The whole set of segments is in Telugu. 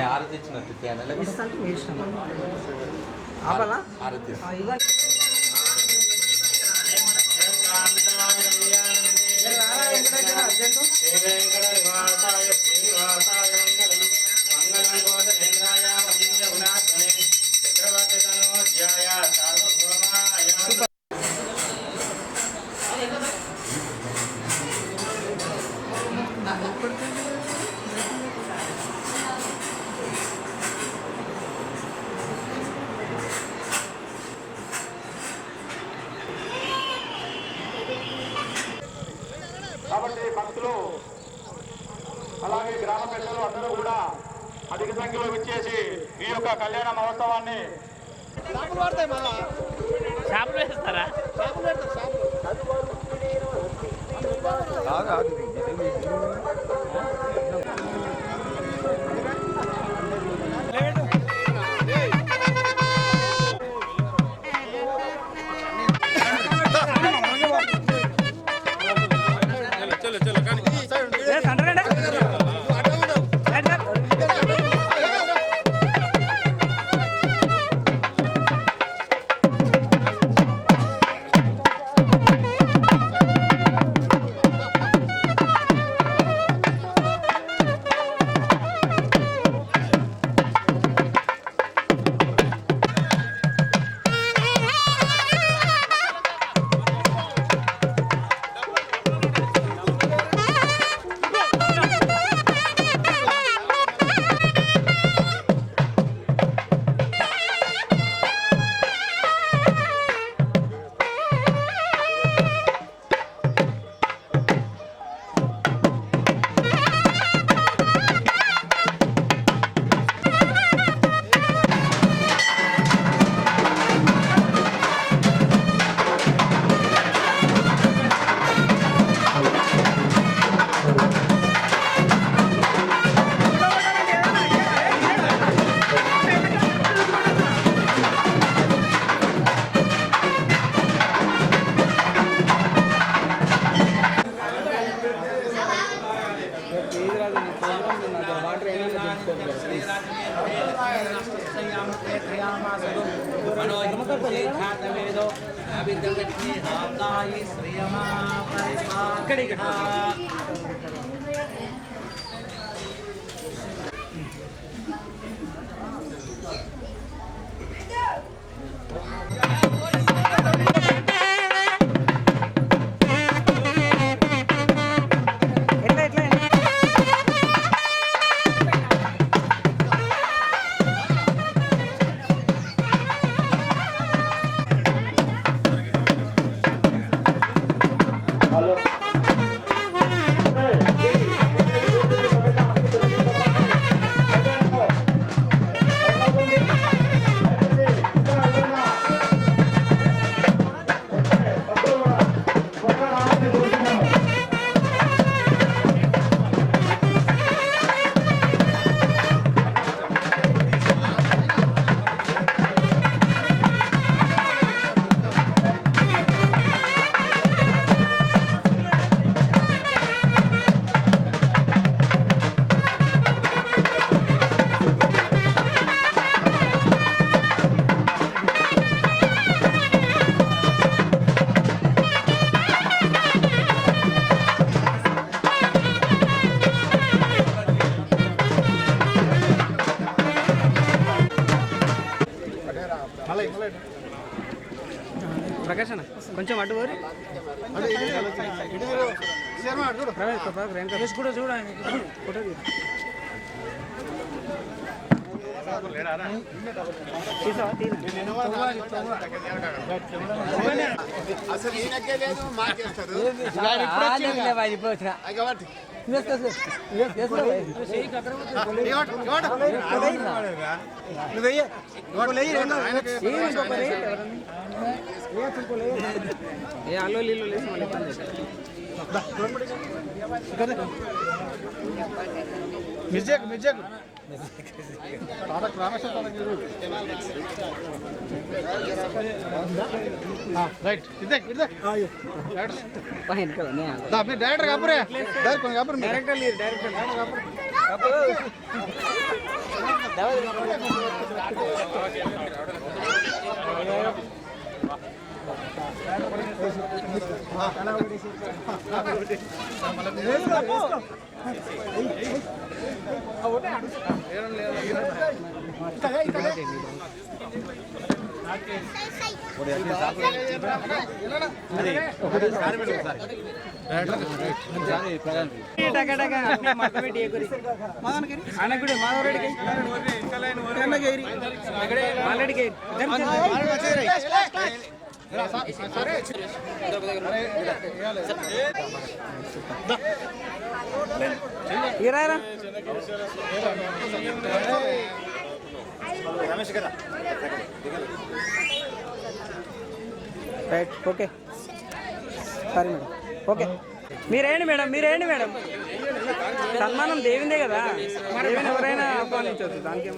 ఆరతి ఇచ్చిన ఆరతి కాబట్టి భక్తులు అలాగే గ్రామ పెద్దలు అందరూ కూడా అధిక సంఖ్యలో విచ్చేసి ఈ యొక్క కళ్యాణ మహోత్సవాన్ని ప్రకాశన కొంచెం అటు కూడా చూడండి ఫోటో ఆలో నీళ్ళు లేసి మళ్ళీ మిర్జాకు రైట్ ఇదే పైన కదా మీరు డైరెక్టర్ కాపురే డైరెక్టర్ డైరెక్టర్ లేరు director right okay sorry madam okay మీరేంటి మేడం సన్మానం దేవిందే కదా దేవిని ఎవరైనా ఆహ్వానించవచ్చు దానికి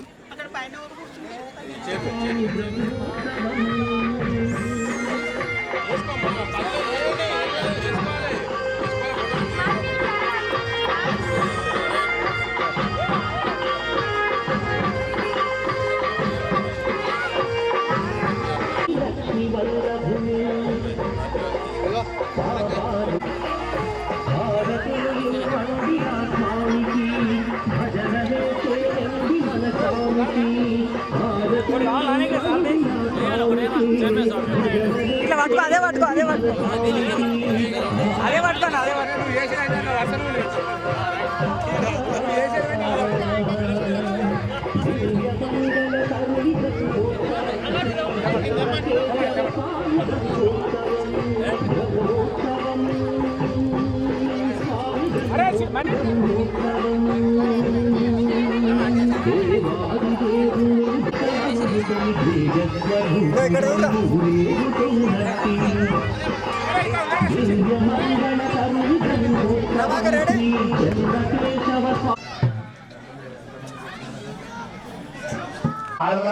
ఇట్లా పట్టుకో అదే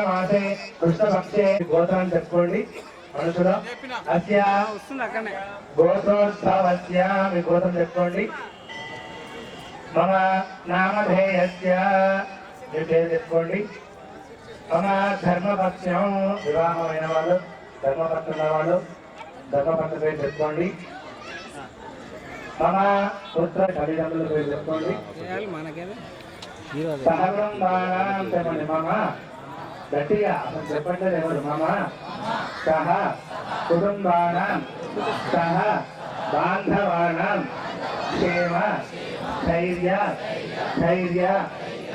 మాసే కృష్ణపక్షే గోత్రాన్ని చెప్పుకోండి మనుషులు అస్య గోత్రోత్సవస్య మీ గోత్రం చెప్పుకోండి మమ నామధేయస్య మీ పేరు చెప్పుకోండి మమ ధర్మపక్షం వివాహమైన వాళ్ళు ధర్మపక్షం ఉన్న వాళ్ళు ధర్మపక్ష పేరు చెప్పుకోండి మమ పుత్ర తల్లిదండ్రుల పేరు చెప్పుకోండి సహబృందానాం చెప్పండి మమ గట్టిగా అసలు చెప్పండి ఎవరు మమ సహ కుటుంబానాం సహ బాంధవానాం క్షేమ ధైర్య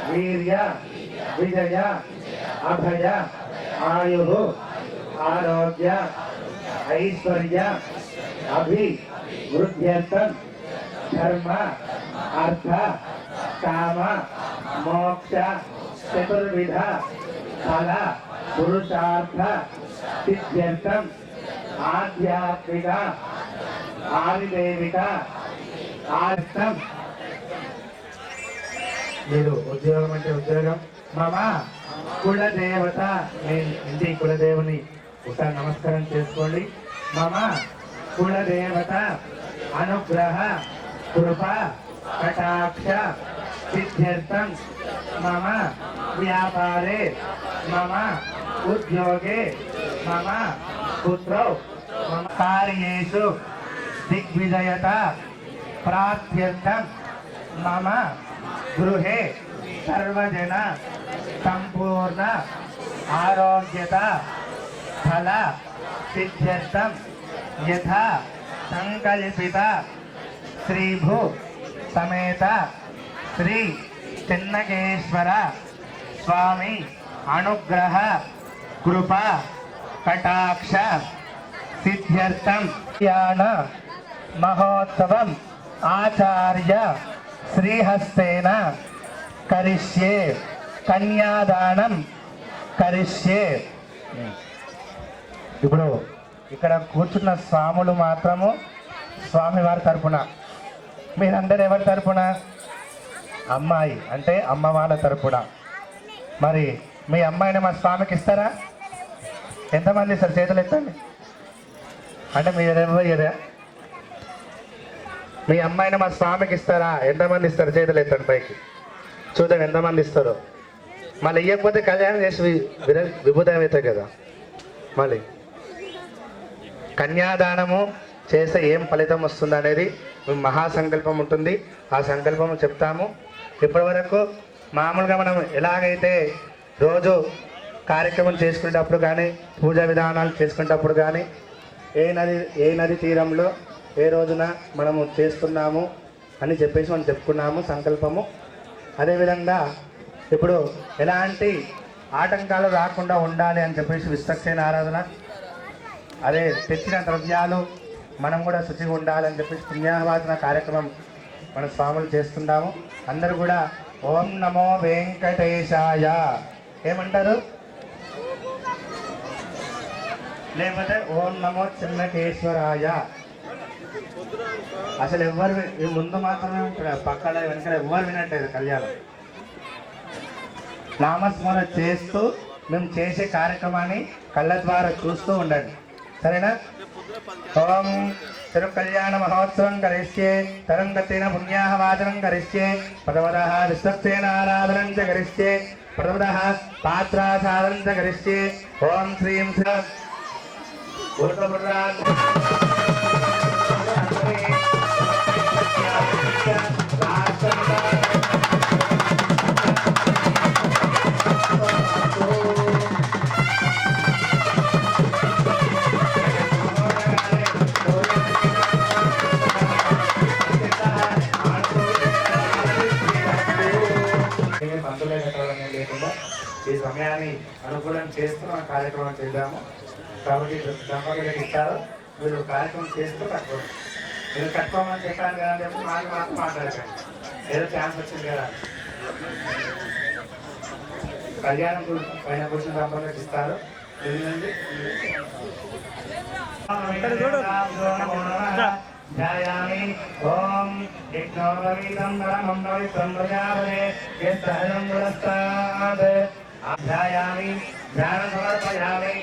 వీర్య విజయ అభయ ఆయు ఆరోగ్య ఐశ్వర్య అభివృద్ధ్యర్థం ధర్మ అర్థ కామ మోక్ష చతుర్విధ ఫల పురుషార్థ సిద్ధ్యర్థం ఆధ్యాత్మిక ఆదిదేవిక ఆర్థం. మీరు ఉద్యోగం అంటే ఉద్యోగం. మమ కులదేవత, మీ ఇంటి కులదేవుని ఒకసారి నమస్కారం చేసుకోండి. మమ కులదేవత అనుగ్రహ కృప కటాక్ష సిద్ధ్యర్థం మమ వ్యాపారే మమ ఉద్యోగే మమ పుత్రౌ మమ కార్యేషు దిగ్విజయత ప్రాప్త్యర్థం మమ గృహే సర్వజన సంపూర్ణ ఆరోగ్యత ఫల సిద్ధ్యర్థం యథా సంకల్పిత శ్రీభూ సమేత శ్రీ చిన్నకేశ్వర స్వామి అనుగ్రహ కృప కటాక్ష సిద్ధ్యర్థం యాన మహోత్సవం ఆచార్య శ్రీహస్తేన కరిష్యే కన్యాదానం కరిష్యే. ఇప్పుడు ఇక్కడ కూర్చున్న స్వాములు మాత్రము స్వామివారి తరపున, మీరందరూ ఎవరి తరపున? అమ్మాయి అంటే అమ్మ వాళ్ళ తరపున. మరి మీ అమ్మాయిని మా స్వామికి ఇస్తారా? ఎంతమంది ఇస్తారు? చేతులు ఎత్తండి. అంటే మీరు ఇవ్వదా? మీ అమ్మాయిని మా స్వామికి ఇస్తారా? ఎంతమంది ఇస్తారు? చేతులు ఎత్తండి పైకి చూద్దాం ఎంతమంది ఇస్తారో. మళ్ళీ ఇవ్వకపోతే కళ్యాణం చేసి విభూతం అవుతాయి కదా. మళ్ళీ కన్యాదానము చేస్తే ఏం ఫలితం వస్తుంది అనేది మహాసంకల్పం ఉంటుంది. ఆ సంకల్పం చెప్తాము. ఇప్పటి వరకు మామూలుగా మనం ఎలాగైతే రోజు కార్యక్రమం చేసుకునేటప్పుడు కానీ పూజా విధానాలు చేసుకునేటప్పుడు కానీ ఏ నది తీరంలో ఏ రోజున మనము చేస్తున్నాము అని చెప్పేసి మనం చెప్పుకున్నాము సంకల్పము. అదేవిధంగా ఇప్పుడు ఎలాంటి ఆటంకాలు రాకుండా ఉండాలి అని చెప్పేసి విశ్వక్సేన ఆరాధన, అదే తెచ్చిన ద్రవ్యాలు మనం కూడా శుచిగా ఉండాలని చెప్పేసి పుణ్యాహవాచన కార్యక్రమం మన స్వాములు చేస్తున్నాము. అందరూ కూడా ఓం నమో వెంకటేశాయ ఏమంటారు? లేకపోతే ఓం నమో చిన్నకేశ్వరాయ. అసలు ఎవరు ముందు మాత్రమే ఉంటారు, పక్కన వెనకాల ఎవరు వినట్లేదు కళ్యాణం. నామస్మరణ చేస్తూ మేము చేసే కార్యక్రమాన్ని కళ్ళ ద్వారా చూస్తూ ఉండండి, సరేనా? ఓం తిరు కళ్యాణ మహోత్సవం కరిష్యే తరంగతేన పుణ్యాహవాచనం కరిష్యే ప్రథమదః విశ్వక్సేన ఆరాధనం చ కరిష్యే ప్రథమదః పాత్రాసాధనం చ కరిష్యే. ఓం శ్రీం లేకుండా ఈ సమయాన్ని అనుకూలం చేస్తూ మన కార్యక్రమం చేద్దాము. కాబట్టి దంపతులకు ఇస్తారు, మీరు కార్యక్రమం చేస్తూ కట్టుకోండి. మీరు కట్టుకోమని చెప్పాను కదా అని చెప్పి మాకు మాట్లాడకండి, ఏదో ఛాన్స్ వచ్చింది కదా. కళ్యాణం పైన కూర్చున్న దంపతులకు ఇస్తారు. ధ్యాయామి ఓం విఘ్నోపవీతం పరమం పవిత్రం ప్రజాపతే యస్తహజం పురస్తాద్. ధ్యాయామి ధ్యానం సమర్పయామి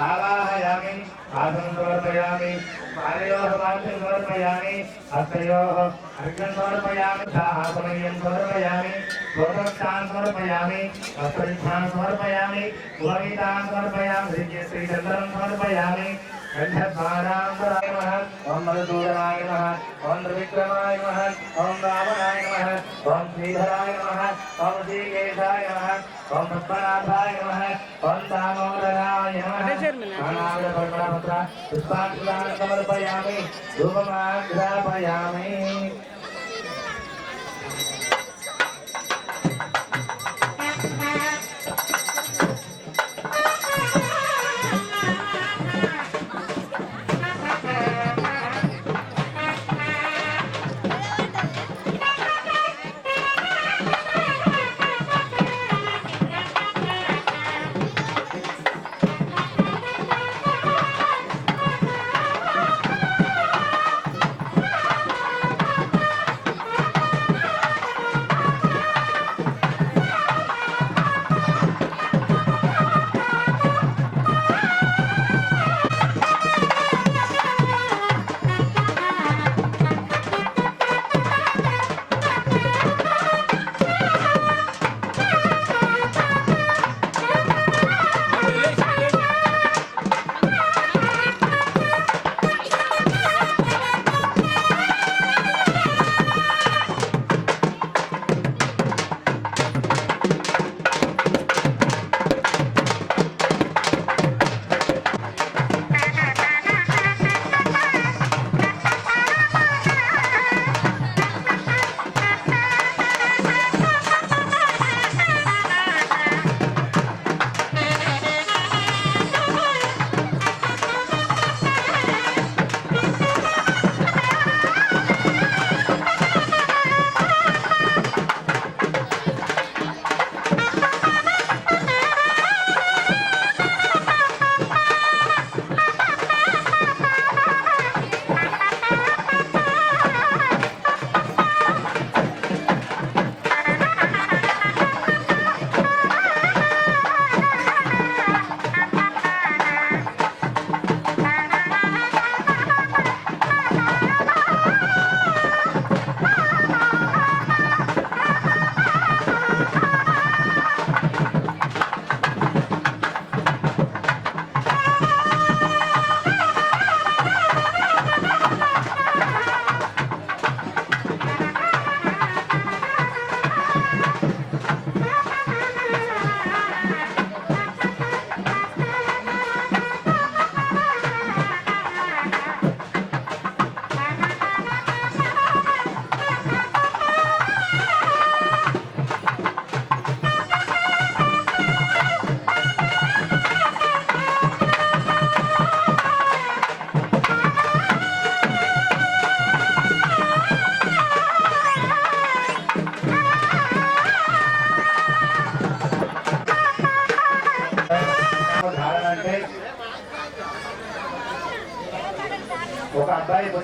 ఆవాహయామి ఆసనం సమర్పయామి పాదయోః పాద్యం సమర్పయామి హస్తయోః అర్ఘ్యం సమర్పయామి ఆసమయం సమర్పయామి గోత్రోక్తాన్ సమర్పయామి వస్త్రవిధానం సమర్పయామి ఉపవీతాన్ సమర్పయామి శ్రీచంద్రం సమర్పయామి. గంధద్వారాంబరాయ నమః, ఓం మధుసూదనాయ నమః, ఓం త్రివిక్రమాయ నమః, ఓం రావణాయ నమః, ఓం శ్రీధరాయ నమః, ఓం శ్రీకేశాయ నమః, ఓం పద్మనాభాయ నమః, ఓం దామోదరాయ నమః. పుష్పాక్షరాన్ని సమర్పయామి, ధూపమాగ్రాపయామి.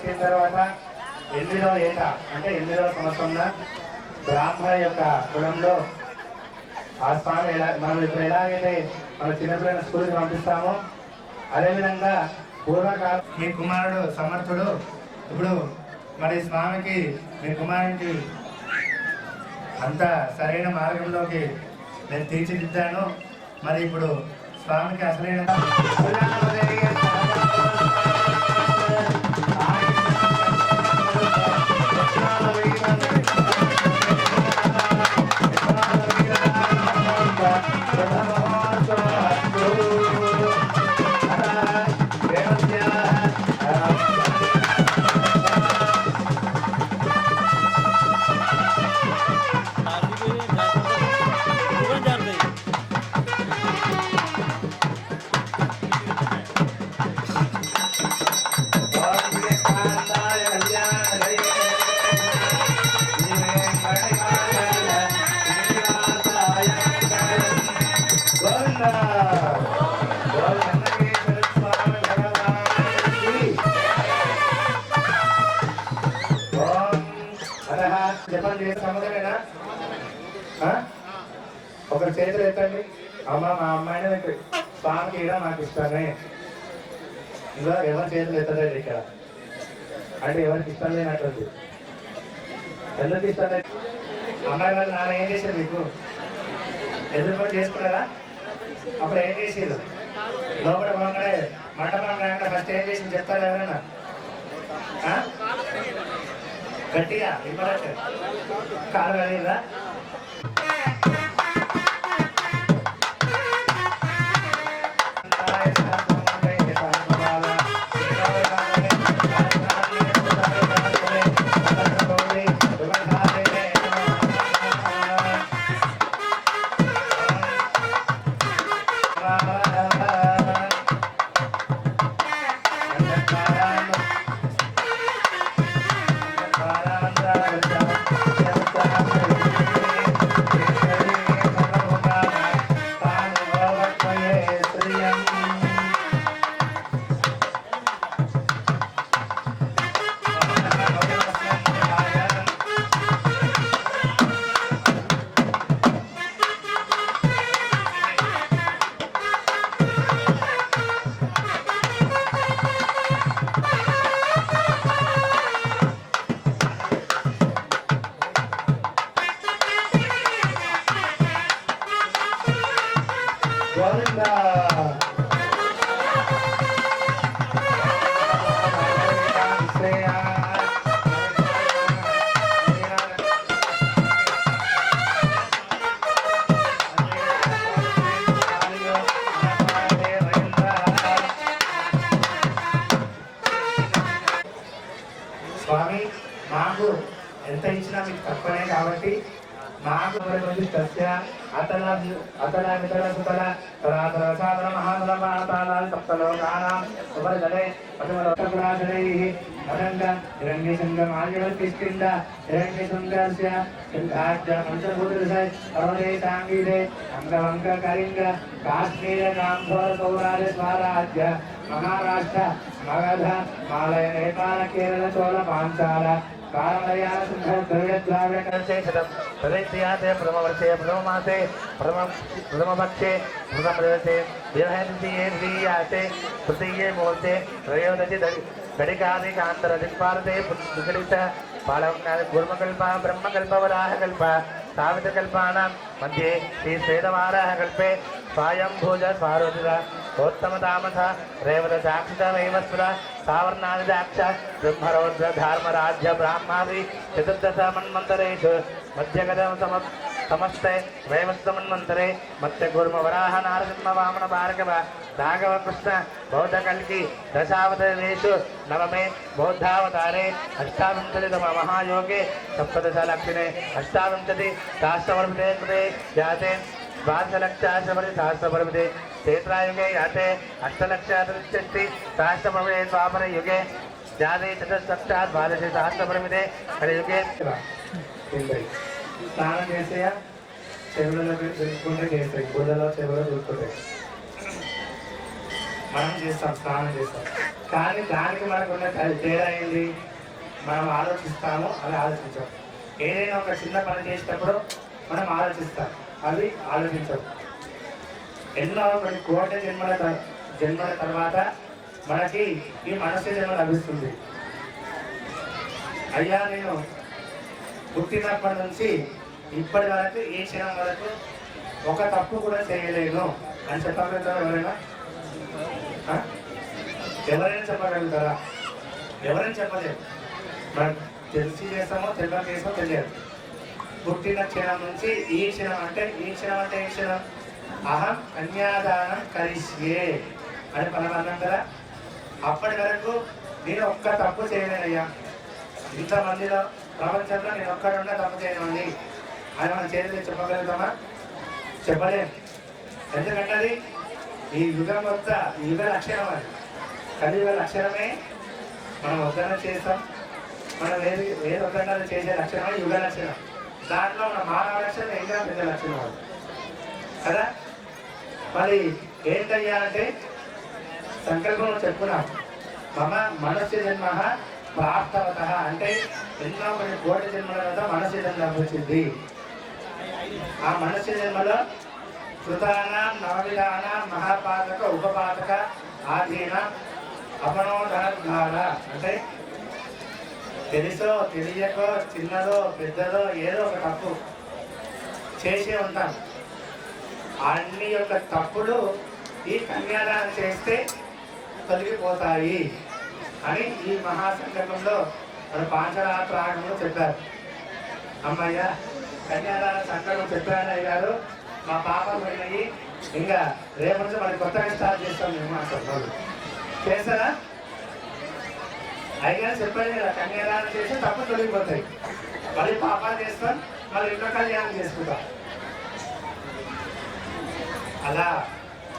వచ్చిన తర్వాత 8వ ఏట అంటే 8వ సంవత్సరంలో బ్రాహ్మణ యొక్క కులంలో ఆ స్వామి మనం ఇప్పుడు ఎలాగైతే మన చిన్నపిల్లల స్కూల్కి పంపిస్తామో అదేవిధంగా పూర్వకాలం మీ కుమారుడు సమర్థుడు ఇప్పుడు మరి స్వామికి మీ కుమారునికి అంత సరైన మార్గంలోకి నేను తీర్చిదిద్దాను. మరి ఇప్పుడు స్వామికి అసలైన సముద్రమేనా? ఒకరి చేతులు ఎత్తండి. అమ్మ మా అమ్మాయిని స్వామికి ఇవ్వడం నాకు ఇష్టమే. ఇంకా ఎవరి చేతులు ఎత్తలేదు ఇక్కడ అంటే ఎవరికి ఇష్టం లేనట్టుంది. ఎందుకు ఇష్టం లేదు? అమ్మాయి వాళ్ళు నాన్న ఏం చేశారు మీకు? ఎదురు పని చేసుకున్నారా? అప్పుడు ఏం చేసారు? లోపల పోగానే మండపం రాకుండా ఫస్ట్ ఏం చేసింది చెప్తారు ఎవరైనా? గట్టిగా ఇవ్వలేదు కాలు కలిగిందా? స్వామి మాకు ఎంత ఇచ్చినా మీకు తక్కువనే కాబట్టి మాకు సస్య అతల అతల మితల సుతల తరాతర సాధన మహాతల మాతాల సప్తలోకానాం ఉపరితలే పశుమలోకపురాశనైః అనంగ హిరణ్య సంగం ఆర్యవత్తిష్ఠింద హిరణ్య సంగస్య సంఘాజ్య పంచభూతదశై పర్వతే సాంగీదే అంగవంక కళింగ కాశ్మీర కాంభోర సౌరాజ స్వరాజ్య మహారాష్ట్ర మగధ మాలయ నేపాల కేరళ చోళ పాంచాల కాలమలయాల సింహ ద్రవిడ ద్రావిడ కలశే శతం ప్రదేశ్యాతే ప్రథమవర్షే ప్రథమమాసే ప్రథమపక్షే ప్రథమదివసే దివహేంద్రియే ద్వియాతే తృతీయే ముహూర్తే త్రయోదశి గడికాదికాంతర దిక్పాలతే వికలిత గుర్మకల్ప బ్రహ్మకల్పవరాహకల్ప సావిత్రకల్పానాం మధ్యే శ్రీ శ్వేతవారాహకల్పే స్వయంభూజ స్వారోచిత उत्तमतामथ रेवत साक्षित वैवस्वत सावर्णादिदाक्ष ब्रह्मरौद्र धार्मराज्य ब्राह्मादि चतुर्दश मन्वन्तरेषु मध्यगतम समस्ते वैवस्वमन्वन्तरे मत्स्य कूर्म वराह नारसिंह वामन भार्गव राघव कृष्ण बौद्ध कल्कि दशावतारेषु नवमे बौद्धावतारे अष्टाविंशतितम महायोगे सप्तदश लक्षणे अष्टाविंशति सहस्रवर्षे कृते जाते द्वादशलक्षाशपरिसहस्रवर्षे क्षेत्रायुगे याते अष्टलक्षातिरिष्टि सहस्रवर्षे द्वापर युगे जाते चतुष्षष्टात् द्वादशे सहस्रवर्षे कलियुगे స్నానం చేసేయా చెవులలో చూసుకుంటే చేస్తాయి గుడ్డలో చెవులో చూసుకుంటాయి మనం చేస్తాం, స్నానం చేస్తాం. కానీ దానికి మనకున్న తేడా ఏంటి? మనం ఆలోచిస్తాము, అవి ఆలోచించాం. ఏదైనా ఒక చిన్న పని చేసేటప్పుడు మనం ఆలోచిస్తాం, అవి ఆలోచించవు. ఎన్నో కొన్ని కోట్ల జన్మల తర్వాత మనకి ఈ మనసు జన్మ లభిస్తుంది. అయ్యా నేను పుట్టినప్పటి నుంచి ఇప్పటి వరకు ఈ క్షణం వరకు ఒక తప్పు కూడా చేయలేను అని చెప్పగలుగుతారా ఎవరైనా? ఎవరైనా చెప్పగలుగుతారా? ఎవరైనా చెప్పలేరు. మనం తెలిసి చేస్తామో తెలియక చేస్తామో తెలియదు. పుట్టిన క్షణం నుంచి ఈ క్షణం అంటే ఈ క్షణం అహం కన్యాదానం కరిష్యే అని మనం అన్నాం కదా. అప్పటి వరకు నేను ఒక్క తప్పు చేయలేనయ్యా, ఇంతమందిలో ప్రపంచంలో నేను ఒక్కడున్నా తప్పు చేయనండి అని మనం చేతులు చెప్పగలుగుతామా? చెప్పలేం. ఎందుకంటే అది ఈ యుగం వద్ద యుగ లక్షణం, అది కలియుగ లక్షణమే. మనం వద్దన చేస్తాం, మనం ఏది వద్దన చేసే లక్షణం యుగ లక్షణం. దాంట్లో మన మానవ లక్షణం ఇంకా పెద్ద లక్షణం అది కదా. మరి ఏంటయ్యా అంటే సంకల్పంలో చెప్పుకున్నాం, మమ మనుష్య జన్మ ప్రాప్తవత అంటే ఎన్నో కొన్ని కోటి జన్మల వద్ద మనుష్య జన్మ వచ్చింది. ఆ మనుష్య జన్మలో కృతానాం నవవిధానాం మహాపాతక ఉపపాతక ఆధీన అపనోధన అంటే తెలుసో తెలియకో చిన్నదో పెద్దదో ఏదో ఒక తప్పు చేసే ఉంటాం. అన్ని యొక్క తప్పులు ఈ కన్యాదానం చేస్తే తొలగిపోతాయి అని ఈ మహాసంకల్పంలో మన పాంచరాత్రాగంలో చెప్పారు. అమ్మయ్య కన్యాదాన సంకల్పం చెప్పాను అయ్యారు, మా పాపలు పోయినాయి, ఇంకా రేపు నుంచి మరి కొత్తగా స్టార్ట్ చేస్తాం మేము అంటారు. చేస్తారా? అయ్యారు చెప్పండి కదా, కన్యాదానం చేస్తే తప్పు తొలగిపోతాయి, మళ్ళీ పాపాలు చేస్తాం, మళ్ళీ ఇంట్లో కళ్యాణం చేసుకుంటాం. అలా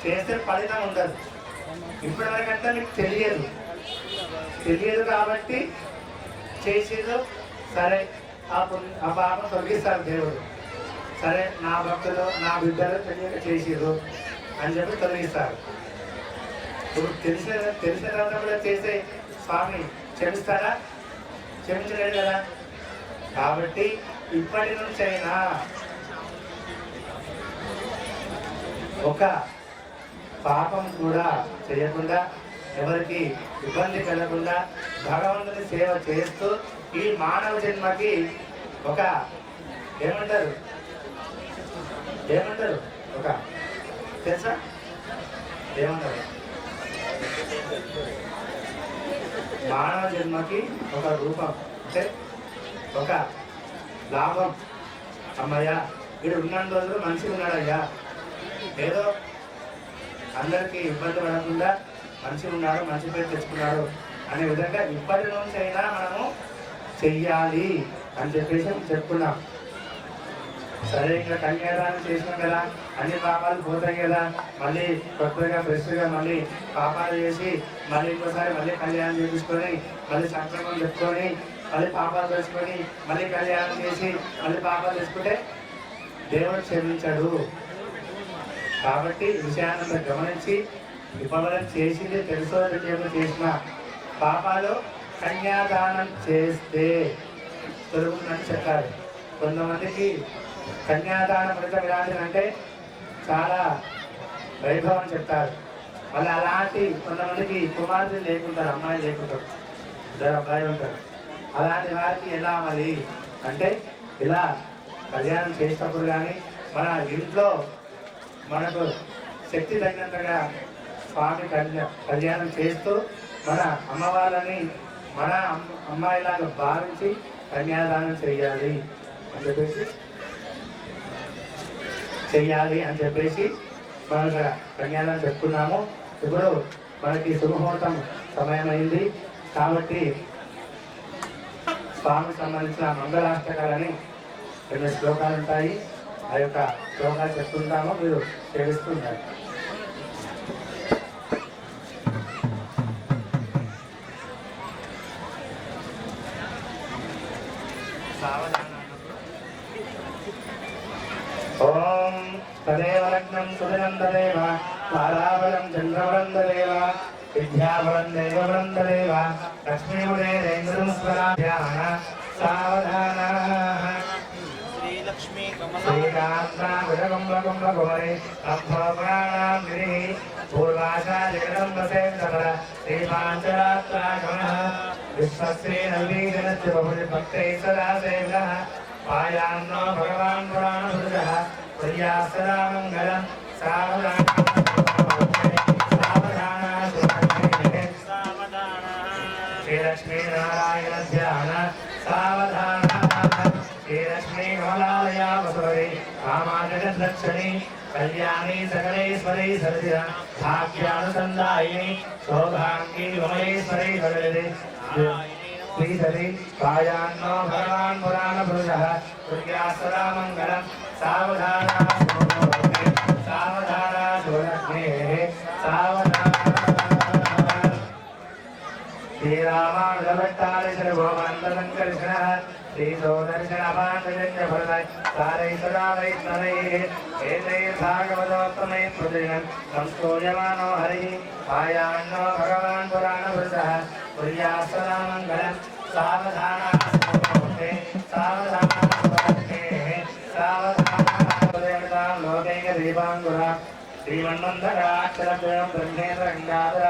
చేస్తే ఫలితం ఉండదు. ఇప్పటి వరకంటే మీకు తెలియదు కాబట్టి చేసేదో సరే ఆ పాపం తొలగిస్తారు దేవుడు. సరే నా భక్తులు నా బిడ్డలు తెలియక చేసేదు అని చెప్పి తొలగిస్తారు. ఇప్పుడు తెలిసిన తర్వాత కూడా చేసే స్వామి క్షమిస్తారా? క్షమించలేడు కదా. కాబట్టి ఇప్పటి నుంచి అయినా ఒక పాపం కూడా చేయకుండా, ఎవరికి ఇబ్బంది కలగకుండా భగవంతుని సేవ చేస్తూ ఈ మానవ జన్మకి ఒక ఏమంటారు ఒక తెలుసా ఏమంటారు? మానవ జన్మకి ఒక రూపం అంటే ఒక లాభం. అమ్మయ్యా వీడు ఉన్న రోజులు మంచిగా ఉన్నాడయ్యా, ఏదో అందరికీ ఇబ్బంది పడకుండా మంచిగా ఉన్నాడు, మంచి పేరు తెచ్చుకున్నాడు అనే విధంగా ఇప్పటి నుంచి అయినా మనము చెయ్యాలి అని చెప్పేసి చెప్పుకున్నాం. సరే ఇంకా కన్యాదానం చేసినాం కదా, అన్ని పాపాలు పోతాయి కదా, మళ్ళీ కొత్తగా ఫ్రెష్గా మళ్ళీ పాపాలు చేసి మళ్ళీ ఇంకోసారి మళ్ళీ కళ్యాణం చేయించుకొని మళ్ళీ సంక్రమం చెప్పుకొని మళ్ళీ పాపాలు చేసుకొని మళ్ళీ కళ్యాణం చేసి మళ్ళీ పాపాలు చేసుకుంటే దేవుడు క్షమించాడు. కాబట్టి విషయాన్ని గమనించి ఇప్పటివరకు చేసింది తెలుసో తెలియక చేసిన పాపాలు కన్యాదానం చేస్తే తొలగుతుందని చెప్పారు. కొంతమందికి కన్యాదాన ఫలితం ఎలాంటిదంటే చాలా వైభవం చెప్తారు. మళ్ళీ అలాంటి కొంతమందికి కుమార్తెలు లేకుంటారు, అమ్మాయిలు లేకుంటారు, ఇద్దరు అబ్బాయిలు ఉంటారు. అలాంటి వారికి ఎలా మరి అంటే ఇలా కళ్యాణం చేసినప్పుడు కానీ మన ఇంట్లో మనకు శక్తి తగినంతగా స్వామి కళ్యాణం చేస్తూ మన అమ్మవాళ్ళని మన అమ్మాయిలాగా భావించి కన్యాదానం చెయ్యాలి అని చెప్పేసి మనం కన్యాదానం చెప్పుకున్నాము. ఇప్పుడు మనకి శుభముహూర్తం సమయం అయింది కాబట్టి స్వామికి సంబంధించిన మంగళాష్టకాలని 2 శ్లోకాలు ఉంటాయి. ఆ యొక్క శ్లోకాలు చెప్తుంటాము, మీరు సేవిస్తుంటారు. ఓం తదేవ లగ్నం సుదినం తదేవ తారాబలం చంద్రవరందరేవ విద్యాబలం దైవవరందరేవ లక్ష్మీముడే రేంద్రస్వరాధ్యాన సావధాన శ్రీలక్ష్మీ శ్రీకాంతాకుమరి అభ్రాణాం గిరి పూర్వాచార్యకదంబసే సకల శ్రీపాంచరాత్రాగమ విశ్వశ్రీ నవీజనస్య బహుళ భక్తై సదా సేవః పాయాన్నో భగవాన్ పురాణభృతః ప్రియా సదా మంగళం సావధాన శ్రీలక్ష్మీ నారాయణ ధ్యాన సావధాన శ్రీలక్ష్మీ కమలాలయా వసువరి కామాజగద్రక్షణి కళ్యాణి సకలేశ్వరి సరసిర భాగ్యానుసందాయిని శోభాంగి విమలేశ్వరి సరళి శ్రీధరి కాయాన్నో భగవాన్ పురాణ పురుషః ప్రియా సదా మంగళం సావధాన సావధాన శివలక్ష్మీ సావధాన శ్రీరామానుజభట్టారిశర భోగాంతరంకర్షణ శ్రీసోదర్శన పాండజన్య భరతై తారై సదా వైష్ణవై ఏతై భాగవతోత్తమై ప్రతిదినం సంస్తోయమానో హరి పాయాన్నో భగవాన్ పురాణభృతః ప్రియా సదా మంగళం సావధాన సావధాన సావధాన లోకైక దీపాంగుర శ్రీమన్మందరాక్షరం బ్రహ్మేంద్ర గంగాధర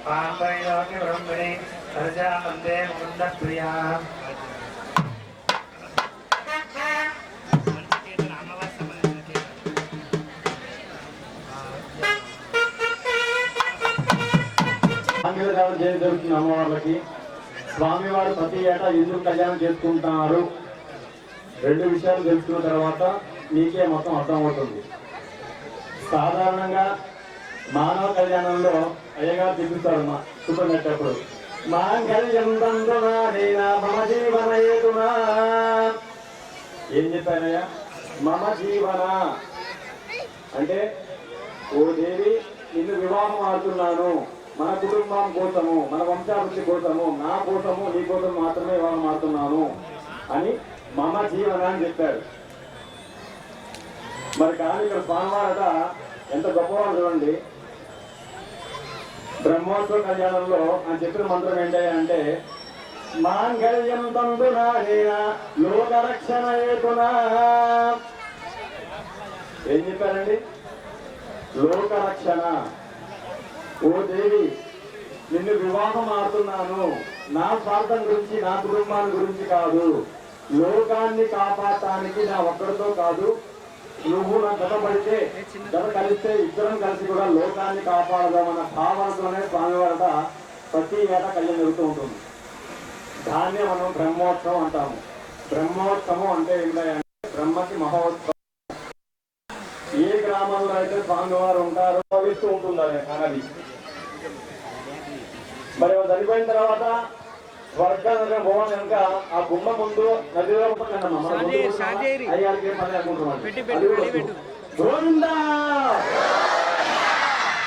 పాంబైలోకి బ్రహ్మణి సరజా వందే ముకుంద ప్రియా జయంతి జరుగుతుంది అమ్మవార్లకి. స్వామివారు ప్రతి ఏటా ఎందుకు కళ్యాణం చేసుకుంటున్నారు, 2 విషయాలు తెలుసుకున్న తర్వాత మీకే మొత్తం అర్థమవుతుంది. సాధారణంగా మానవ కళ్యాణంలో అయ్యగారు చూపిస్తారు మా చూపనప్పుడు ఏం చెప్పారయ్యా? మమ జీవన అంటే, ఓ దేవి నిన్ను వివాహం ఆడుతున్నాను, మన కుటుంబం కోసము, మన వంశాభివృద్ధి కోసము, నా కోసము, నీ కోసం మాత్రమే వివాహం ఆడుతున్నాను అని మమ జీవన అని చెప్పాడు. మరి కానీ ఇక్కడ స్వామివారట ఎంత గొప్పవాడు చూడండి. బ్రహ్మోత్సవ కళ్యాణంలో అని చెప్పిన మంత్రం ఏంటంటే, మాంగళ్యం తందునా లోకరక్షణ ఏతునా. ఏం చెప్పారండి? లోకరక్షణ. ఓ దేవి నిన్ను వివాహం ఆడుతున్నాను, నా స్వార్థం గురించి, నా కుటుంబాన్ని గురించి కాదు, లోకాన్ని కాపాడటానికి నా ఒక్కడితో కాదు, నువ్వు నా జత పడితే జత కలిస్తే ఇద్దరం కలిసి కూడా లోకాన్ని కాపాడదామన్న భావనతోనే స్వామివారట ప్రతి ఏటా కళ్యాణం జరుగుతూ ఉంటుంది. దాన్నే మనం బ్రహ్మోత్సవం అంటాము. బ్రహ్మోత్సవం అంటే ఏంటంటే బ్రహ్మకి మహోత్సవం. ఏ గ్రామంలో అయితే స్వామివారు ఉంటారో భావిస్తూ ఉంటుంది అది. మరి చనిపోయిన తర్వాత స్వర్గం భవన్ కనుక ఆ గుమ్మ ముందు నదిలో అయ్యారికి పని అనుకుంటున్నాను.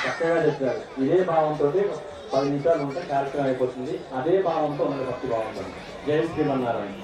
చక్కగా చెప్పారు. ఇదే భావంతో 10 నిమిషాలు ఉంటే కార్యక్రమం అయిపోతుంది. అదే భావంతో ఉన్నది, భక్తి భావంతో. జై శ్రీమన్నారాయణ.